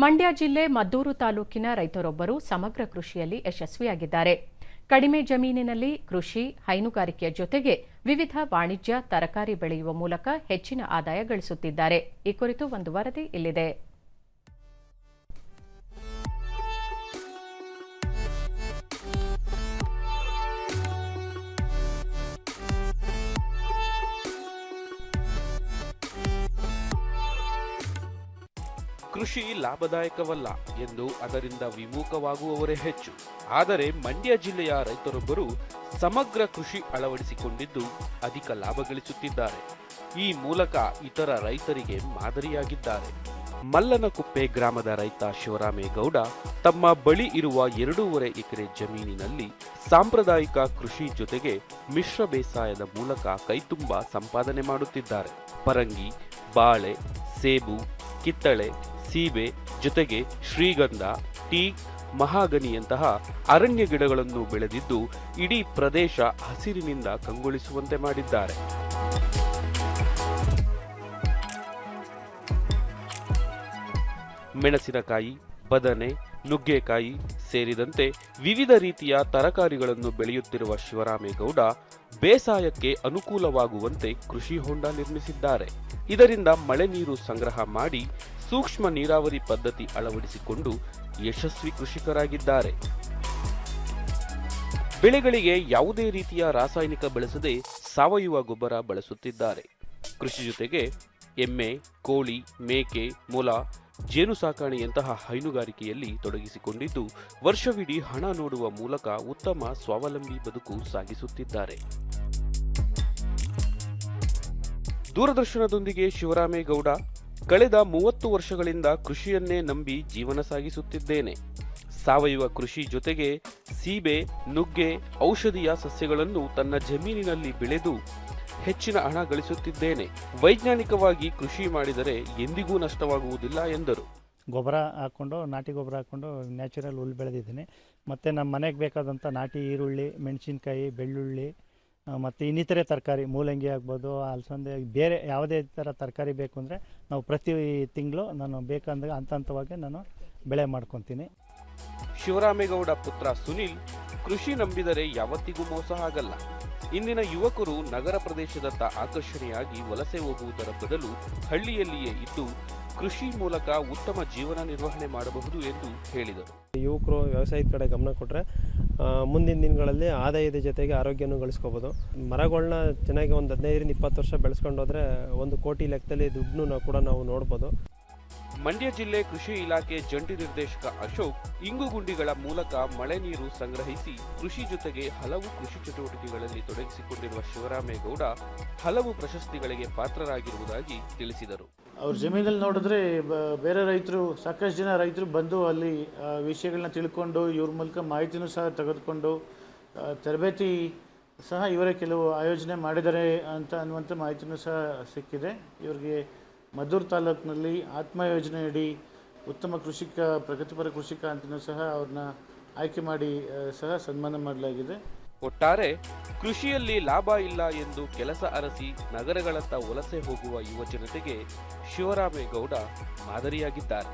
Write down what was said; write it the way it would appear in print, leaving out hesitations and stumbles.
ಮಂಡ್ಯ ಜಿಲ್ಲೆ ಮದ್ದೂರು ತಾಲೂಕಿನ ರೈತರೊಬ್ಬರು ಸಮಗ್ರ ಕೃಷಿಯಲ್ಲಿ ಯಶಸ್ವಿಯಾಗಿದ್ದಾರೆ. ಕಡಿಮೆ ಜಮೀನಿನಲ್ಲಿ ಕೃಷಿ, ಹೈನುಗಾರಿಕೆಯ ಜೊತೆಗೆ ವಿವಿಧ ವಾಣಿಜ್ಯ ತರಕಾರಿ ಬೆಳೆಯುವ ಮೂಲಕ ಹೆಚ್ಚಿನ ಆದಾಯ ಗಳಿಸುತ್ತಿದ್ದಾರೆ. ಈ ಕುರಿತು ಒಂದು ವರದಿ ಇಲ್ಲಿದೆ. ಕೃಷಿ ಲಾಭದಾಯಕವಲ್ಲ ಎಂದು ಅದರಿಂದ ವಿಮುಖವಾಗುವವರೇ ಹೆಚ್ಚು. ಆದರೆ ಮಂಡ್ಯ ಜಿಲ್ಲೆಯ ರೈತರೊಬ್ಬರು ಸಮಗ್ರ ಕೃಷಿ ಅಳವಡಿಸಿಕೊಂಡಿದ್ದು ಅಧಿಕ ಲಾಭ ಗಳಿಸುತ್ತಿದ್ದಾರೆ. ಈ ಮೂಲಕ ಇತರ ರೈತರಿಗೆ ಮಾದರಿಯಾಗಿದ್ದಾರೆ. ಮಲ್ಲನಕುಪ್ಪೆ ಗ್ರಾಮದ ರೈತ ಶಿವರಾಮೇಗೌಡ ತಮ್ಮ ಬಳಿ ಇರುವ 2.5 ಎಕರೆ ಜಮೀನಿನಲ್ಲಿ ಸಾಂಪ್ರದಾಯಿಕ ಕೃಷಿ ಜೊತೆಗೆ ಮಿಶ್ರ ಬೇಸಾಯದ ಮೂಲಕ ಕೈತುಂಬ ಸಂಪಾದನೆ ಮಾಡುತ್ತಿದ್ದಾರೆ. ಪರಂಗಿ, ಬಾಳೆ, ಸೇಬು, ಕಿತ್ತಳೆ, ಸೀಬೆ ಜೊತೆಗೆ ಶ್ರೀಗಂಧ, ಟೀಕ್, ಮಹಾಗನಿಯಂತಹ ಅರಣ್ಯ ಗಿಡಗಳನ್ನು ಬೆಳೆದಿದ್ದು ಇಡೀ ಪ್ರದೇಶ ಹಸಿರಿನಿಂದ ಕಂಗೊಳಿಸುವಂತೆ ಮಾಡಿದ್ದಾರೆ. ಮೆಣಸಿನಕಾಯಿ, ಬದನೆ, ನುಗ್ಗೆಕಾಯಿ ಸೇರಿದಂತೆ ವಿವಿಧ ರೀತಿಯ ತರಕಾರಿಗಳನ್ನು ಬೆಳೆಯುತ್ತಿರುವ ಶಿವರಾಮೇಗೌಡ ಬೇಸಾಯಕ್ಕೆ ಅನುಕೂಲವಾಗುವಂತೆ ಕೃಷಿ ಹೊಂಡ ನಿರ್ಮಿಸಿದ್ದಾರೆ. ಇದರಿಂದ ಮಳೆ ನೀರು ಸಂಗ್ರಹ ಮಾಡಿ ಸೂಕ್ಷ್ಮ ನೀರಾವರಿ ಪದ್ಧತಿ ಅಳವಡಿಸಿಕೊಂಡು ಯಶಸ್ವಿ ಕೃಷಿಕರಾಗಿದ್ದಾರೆ. ಬೆಳೆಗಳಿಗೆ ಯಾವುದೇ ರೀತಿಯ ರಾಸಾಯನಿಕ ಬಳಸದೆ ಸಾವಯವ ಗೊಬ್ಬರ ಬಳಸುತ್ತಿದ್ದಾರೆ. ಕೃಷಿ ಜೊತೆಗೆ ಎಮ್ಮೆ, ಕೋಳಿ, ಮೇಕೆ, ಮೊಲ, ಜೇನು ಸಾಕಾಣೆಯಂತಹ ಹೈನುಗಾರಿಕೆಯಲ್ಲಿ ತೊಡಗಿಸಿಕೊಂಡಿದ್ದು ವರ್ಷವಿಡೀ ಹಣ ನೋಡುವ ಮೂಲಕ ಉತ್ತಮ ಸ್ವಾವಲಂಬಿ ಬದುಕು ಸಾಗಿಸುತ್ತಿದ್ದಾರೆ. ದೂರದರ್ಶನದೊಂದಿಗೆ ಶಿವರಾಮೇಗೌಡ ಕಳೆದ 30 ವರ್ಷಗಳಿಂದ ಕೃಷಿಯನ್ನೇ ನಂಬಿ ಜೀವನ ಸಾಗಿಸುತ್ತಿದ್ದೇನೆ. ಸಾವಯವ ಕೃಷಿ ಜೊತೆಗೆ ಸೀಬೆ, ನುಗ್ಗೆ, ಔಷಧೀಯ ಸಸ್ಯಗಳನ್ನು ತನ್ನ ಜಮೀನಿನಲ್ಲಿ ಬೆಳೆದು ಹೆಚ್ಚಿನ ಹಣ ಗಳಿಸುತ್ತಿದ್ದೇನೆ. ವೈಜ್ಞಾನಿಕವಾಗಿ ಕೃಷಿ ಮಾಡಿದರೆ ಎಂದಿಗೂ ನಷ್ಟವಾಗುವುದಿಲ್ಲ ಎಂದರು. ಗೊಬ್ಬರ ಹಾಕ್ಕೊಂಡು, ನಾಟಿ ಗೊಬ್ಬರ ಹಾಕ್ಕೊಂಡು ನ್ಯಾಚುರಲ್ ಹುಲ್ಲು ಬೆಳೆದಿದ್ದೀನಿ. ಮತ್ತು ನಮ್ಮ ಮನೆಗೆ ಬೇಕಾದಂಥ ನಾಟಿ ಈರುಳ್ಳಿ, ಮೆಣಸಿನ್ಕಾಯಿ, ಬೆಳ್ಳುಳ್ಳಿ ಮತ್ತು ಇನ್ನಿತರೆ ತರಕಾರಿ, ಮೂಲಂಗಿ ಆಗ್ಬೋದು, ಅಲಸಂದೆ, ಬೇರೆ ಯಾವುದೇ ಥರ ತರಕಾರಿ ಬೇಕು ಅಂದರೆ ನಾವು ಪ್ರತಿ ತಿಂಗಳು ನಾನು ಬೇಕಂದಾಗ ಹಂತವಾಗಿ ನಾನು ಬೆಳೆ ಮಾಡ್ಕೊತೀನಿ. ಶಿವರಾಮೇಗೌಡ ಪುತ್ರ ಸುನಿಲ್ ಕೃಷಿ ನಂಬಿದರೆ ಯಾವತ್ತಿಗೂ ಮೋಸ ಆಗಲ್ಲ. ಇಂದಿನ ಯುವಕರು ನಗರ ಪ್ರದೇಶದತ್ತ ಆಕರ್ಷಣೆಯಾಗಿ ವಲಸೆ ಹೋಗುವುದರ ಬದಲು ಹಳ್ಳಿಯಲ್ಲಿಯೇ ಇದ್ದು ಕೃಷಿ ಮೂಲಕ ಉತ್ತಮ ಜೀವನ ನಿರ್ವಹಣೆ ಮಾಡಬಹುದು ಎಂದು ಹೇಳಿದರು. ಯುವಕರು ವ್ಯವಸಾಯದ ಕಡೆ ಗಮನ ಕೊಟ್ಟರೆ ಮುಂದಿನ ದಿನಗಳಲ್ಲಿ ಆದಾಯದ ಜೊತೆಗೆ ಆರೋಗ್ಯನೂ ಗಳಿಸ್ಕೋಬೋದು. ಮರಗಳನ್ನ ಚೆನ್ನಾಗಿ ಒಂದು 15-20 ವರ್ಷ ಬೆಳೆಸ್ಕೊಂಡು ಹೋದರೆ 1 ಕೋಟಿ ಲೆಕ್ಕದಲ್ಲಿ ದುಡ್ಡನ್ನು ಕೂಡ ನಾವು ನೋಡ್ಬೋದು. ಮಂಡ್ಯ ಜಿಲ್ಲೆ ಕೃಷಿ ಇಲಾಖೆ ಜಂಟಿ ನಿರ್ದೇಶಕ ಅಶೋಕ್ ಇಂಗುಗುಂಡಿಗಳ ಮೂಲಕ ಮಳೆ ನೀರು ಸಂಗ್ರಹಿಸಿ ಕೃಷಿ ಜೊತೆಗೆ ಹಲವು ಕೃಷಿ ಚಟುವಟಿಕೆಗಳಲ್ಲಿ ತೊಡಗಿಸಿಕೊಂಡಿರುವ ಶಿವರಾಮೇಗೌಡ ಹಲವು ಪ್ರಶಸ್ತಿಗಳಿಗೆ ಪಾತ್ರರಾಗಿರುವುದಾಗಿ ತಿಳಿಸಿದರು. ಅವ್ರ ಜಮೀನಲ್ಲಿ ನೋಡಿದ್ರೆ ಬೇರೆ ರೈತರು, ಸಾಕಷ್ಟು ಜನ ರೈತರು ಬಂದು ಅಲ್ಲಿ ವಿಷಯಗಳನ್ನ ತಿಳ್ಕೊಂಡು ಇವ್ರ ಮೂಲಕ ಮಾಹಿತಿನೂ ಸಹ ತೆಗೆದುಕೊಂಡು ತರಬೇತಿ ಸಹ ಇವರೇ ಕೆಲವು ಆಯೋಜನೆ ಮಾಡಿದ್ದಾರೆ ಅನ್ನುವಂಥ ಮಾಹಿತಿನೂ ಸಹ ಸಿಕ್ಕಿದೆ. ಇವರಿಗೆ ಮದ್ದೂರು ತಾಲೂಕಿನಲ್ಲಿ ಆತ್ಮ ಯೋಜನೆಯಡಿ ಉತ್ತಮ ಕೃಷಿಕ, ಪ್ರಗತಿಪರ ಕೃಷಿಕ ಅಂತಲೂ ಸಹ ಅವ್ರನ್ನ ಆಯ್ಕೆ ಮಾಡಿ ಸಹ ಸನ್ಮಾನ ಮಾಡಲಾಗಿದೆ. ಒಟ್ಟಾರೆ ಕೃಷಿಯಲ್ಲಿ ಲಾಭ ಇಲ್ಲ ಎಂದು ಕೆಲಸ ಅರಸಿ ನಗರಗಳತ್ತ ವಲಸೆ ಹೋಗುವ ಯುವ ಜನತೆಗೆ ಶಿವರಾಮೇಗೌಡ ಮಾದರಿಯಾಗಿದ್ದಾರೆ.